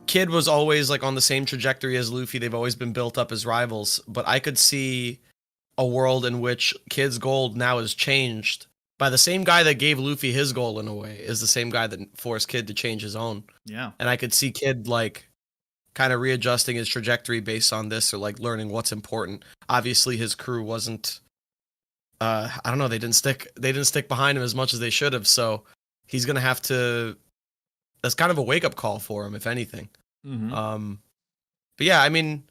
Kid was always like on the same trajectory as Luffy. They've always been built up as rivals, but I could see a world in which Kid's goal now is changed by the same guy that gave Luffy his goal in a way, is the same guy that forced Kid to change his own. Yeah. And I could see Kid like kind of readjusting his trajectory based on this, or like learning what's important. Obviously his crew wasn't I don't know, they didn't stick behind him as much as they should have, so he's going to have to, that's kind of a wake up call for him if anything. But yeah, I mean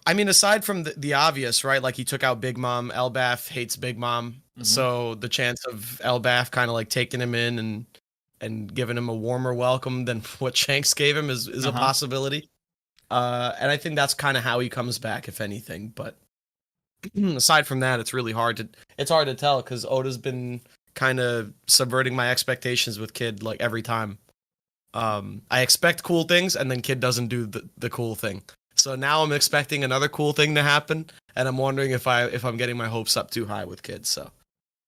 aside from the obvious, right? Like he took out Big Mom, ELBAF hates Big Mom. So the chance of ELBAF kind of like taking him in and giving him a warmer welcome than what Shanks gave him is a possibility. And I think that's kind of how he comes back, if anything. But aside from that, it's really hard to tell, because Oda's been kind of subverting my expectations with Kid like every time. I expect cool things, and then Kid doesn't do the cool thing. So now I'm expecting another cool thing to happen, and I'm wondering if I'm getting my hopes up too high with Kid. So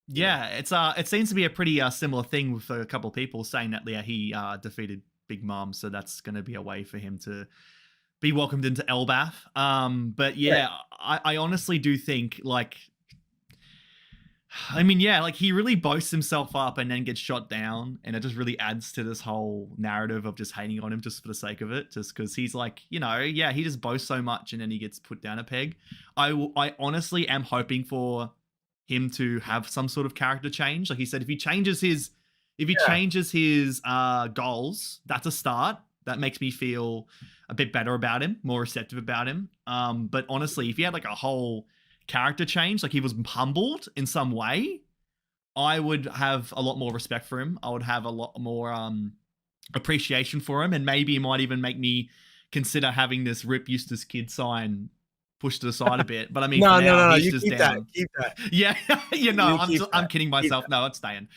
yeah, it seems to be a pretty similar thing with a couple of people saying that he defeated Big Mom, so that's going to be a way for him to be welcomed into ELBAF. But yeah, right. I honestly do think, like, I mean, yeah, like he really boasts himself up and then gets shot down, and it just really adds to this whole narrative of just hating on him just for the sake of it, just because he's like, you know, yeah, he just boasts so much and then he gets put down a peg. I honestly am hoping for him to have some sort of character change. Like he said, if he changes his goals, that's a start. That makes me feel a bit better about him, more receptive about him. But honestly, if he had like a whole character change, like he was humbled in some way, I would have a lot more respect for him. I would have a lot more appreciation for him, and maybe it might even make me consider having this Rip Eustass Kid sign pushed to the side a bit. But I mean, no, he's just down. Keep that. Yeah, you know, I'm kidding myself. No, it's staying.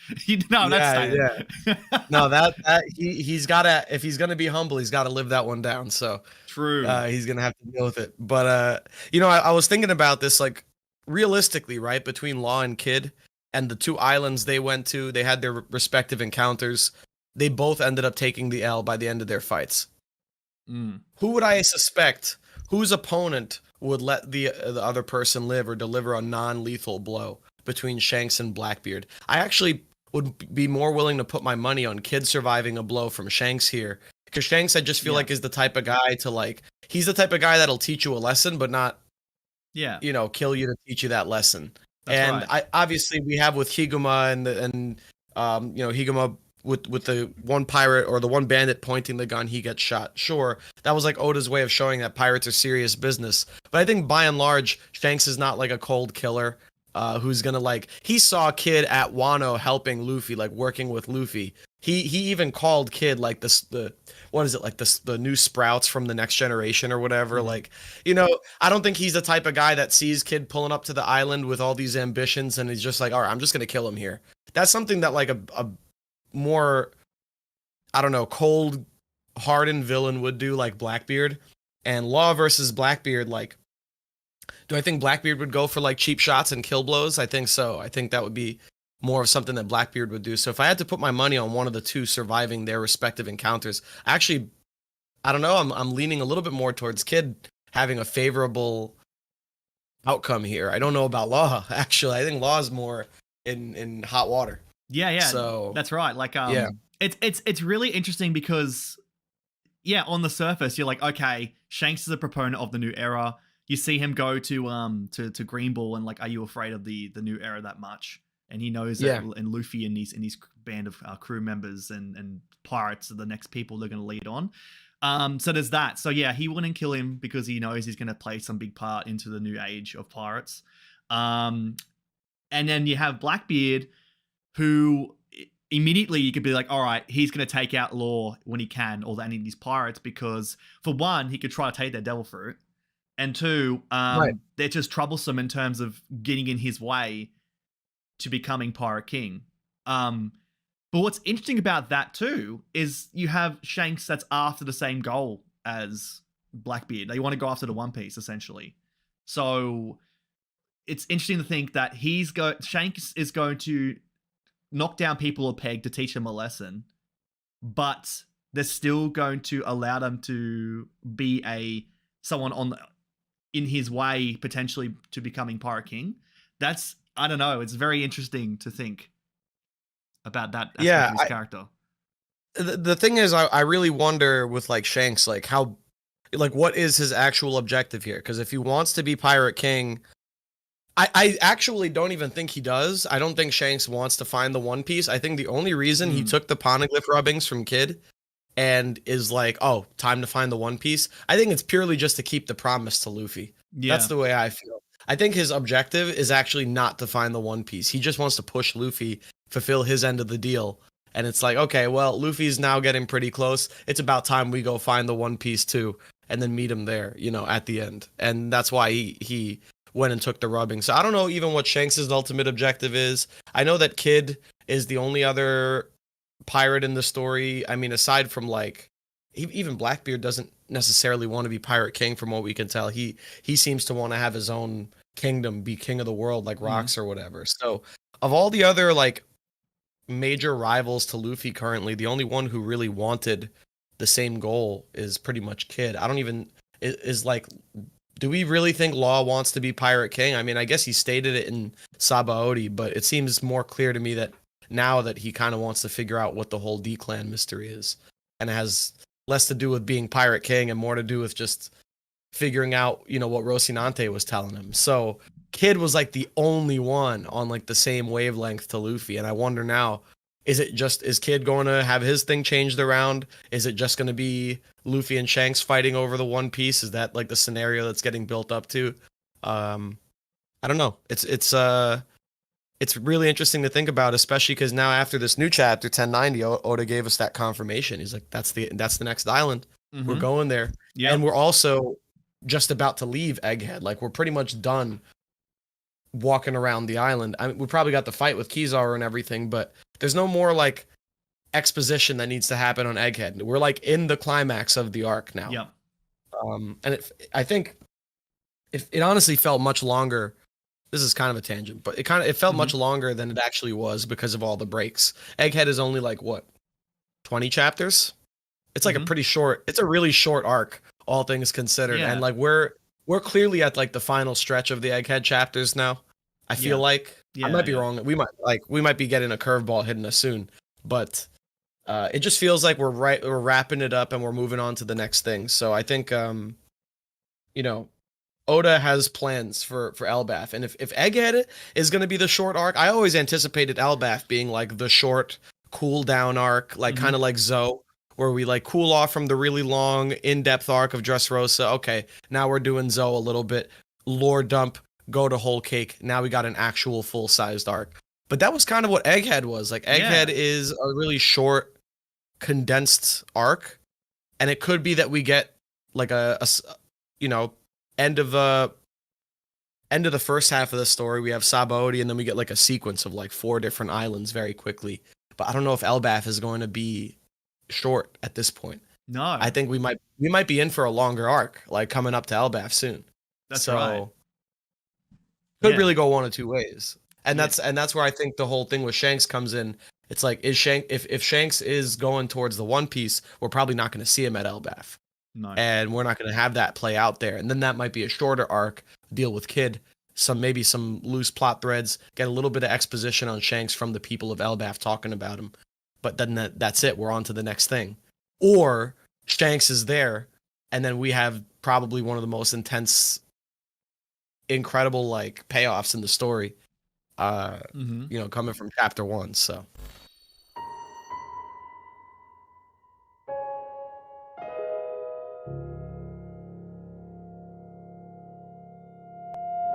That's staying. Yeah. No, that he's gotta, if he's gonna be humble, he's gotta live that one down. So true. He's gonna have to deal with it. But you know, I was thinking about this, like realistically, right, between Law and Kid and the two islands they went to, they had their respective encounters. They both ended up taking the L by the end of their fights. Who would I suspect? Whose opponent would let the other person live or deliver a non-lethal blow between Shanks and Blackbeard? I actually would be more willing to put my money on Kid surviving a blow from Shanks here, because Shanks, I just feel like, is the type of guy to, like, he's the type of guy that'll teach you a lesson, but not, you know, kill you to teach you that lesson. That's right. Obviously we have with Higuma and you know, Higuma with the one pirate or the one bandit pointing the gun, he gets shot. Sure, that was like Oda's way of showing that pirates are serious business. But I think by and large, Shanks is not like a cold killer who's gonna, like, he saw Kid at Wano helping Luffy, like working with Luffy. He even called Kid like the what is it, like the new sprouts from the next generation or whatever. Like, you know, I don't think he's the type of guy that sees Kid pulling up to the island with all these ambitions and he's just like, all right, I'm just gonna kill him here. That's something that like a more, I don't know, cold hardened villain would do, like Blackbeard. And Law versus Blackbeard, like, do I think Blackbeard would go for like cheap shots and kill blows? I think so. I think that would be more of something that Blackbeard would do. So if I had to put my money on one of the two surviving their respective encounters, actually, I don't know, I'm leaning a little bit more towards Kid having a favorable outcome here. I don't know about Law, actually. I think Law is more in hot water. Yeah. So that's right. Like, it's really interesting because, yeah, on the surface, you're like, okay, Shanks is a proponent of the new era. You see him go to Green Ball, and like, are you afraid of the new era that much? And he knows that, and Luffy and his band of crew members and pirates are the next people they're going to lead on. So there's that. So yeah, he wouldn't kill him because he knows he's going to play some big part into the new age of pirates. And then you have Blackbeard, who immediately you could be like, all right, he's going to take out Law when he can, or any of these pirates, because for one, he could try to take their devil fruit, and two, they're just troublesome in terms of getting in his way to becoming Pirate King. But what's interesting about that too is you have Shanks that's after the same goal as Blackbeard. They want to go after the One Piece, essentially. So it's interesting to think that Shanks is going to knock down people a peg to teach them a lesson, but they're still going to allow them to be someone in his way potentially to becoming Pirate King. That's, I don't know. It's very interesting to think about that aspect Yeah, of his character. the thing is, I really wonder with like Shanks, like how, like what is his actual objective here? Because if he wants to be Pirate King, I actually don't even think he does. I don't think Shanks wants to find the One Piece. I think the only reason he took the poneglyph rubbings from Kid and is like, oh, time to find the One Piece, I think it's purely just to keep the promise to Luffy. Yeah. That's the way I feel. I think his objective is actually not to find the One Piece. He just wants to push Luffy, fulfill his end of the deal. And it's like, okay, well, Luffy's now getting pretty close. It's about time we go find the One Piece too, and then meet him there, you know, at the end. And that's why he went and took the rubbing. So I don't know even what Shanks' ultimate objective is. I know that Kid is the only other pirate in the story. I mean, aside from like even Blackbeard doesn't necessarily want to be Pirate King from what we can tell. He seems to want to have his own kingdom, be king of the world like Rocks or whatever. So of all the other like major rivals to Luffy currently, the only one who really wanted the same goal is pretty much Kid. I don't even is like, do we really think Law wants to be Pirate King? I mean, I guess he stated it in Sabaody, but it seems more clear to me that now that he kind of wants to figure out what the whole D-Clan mystery is. And it has less to do with being Pirate King and more to do with just figuring out, you know, what Rocinante was telling him. So Kid was like the only one on like the same wavelength to Luffy. And I wonder now, is Kid going to have his thing changed around? Is it just going to be Luffy and Shanks fighting over the One Piece? Is that like the scenario that's getting built up to? I don't know. It's really interesting to think about, especially because now after this new chapter 1090, Oda gave us that confirmation. He's like, that's the next island. We're going there. Yeah. And we're also just about to leave Egghead. Like we're pretty much done walking around the island. I mean, we probably got the fight with Kizaru and everything, but there's no more like exposition that needs to happen on Egghead. We're like in the climax of the arc now. Yeah. And I think it honestly felt much longer. This is kind of a tangent, but it felt much longer than it actually was because of all the breaks. Egghead is only like what, 20 chapters? It's like it's a really short arc, all things considered. Yeah. And like we're clearly at like the final stretch of the Egghead chapters now. I feel like I might be wrong. We might be getting a curveball hitting us soon, but it just feels like we're wrapping it up and we're moving on to the next thing. So I think you know, Oda has plans for ELBAF, and if Egghead is going to be the short arc, I always anticipated ELBAF being like the short cool down arc, like kind of like Zoe, where we like cool off from the really long in-depth arc of Dressrosa. Okay, now we're doing Zoe a little bit, lore dump, go to Whole Cake. Now we got an actual full-sized arc. But that was kind of what Egghead was. Like Egghead is a really short, condensed arc, and it could be that we get like a you know, end of the first half of the story, we have Sabaody, and then we get like a sequence of like 4 different islands very quickly. But I don't know if ELBAF is going to be short at this point. No, I think we might be in for a longer arc, like coming up to ELBAF soon. That's right. Could really go one of two ways, and that's where I think the whole thing with Shanks comes in. It's like, if Shanks is going towards the One Piece, we're probably not going to see him at ELBAF. No. And we're not going to have that play out there. And then that might be a shorter arc, deal with Kid, maybe some loose plot threads, get a little bit of exposition on Shanks from the people of ELBAF talking about him. But then that's it. We're on to the next thing. Or Shanks is there, and then we have probably one of the most intense, incredible like payoffs in the story, you know, coming from chapter 1. So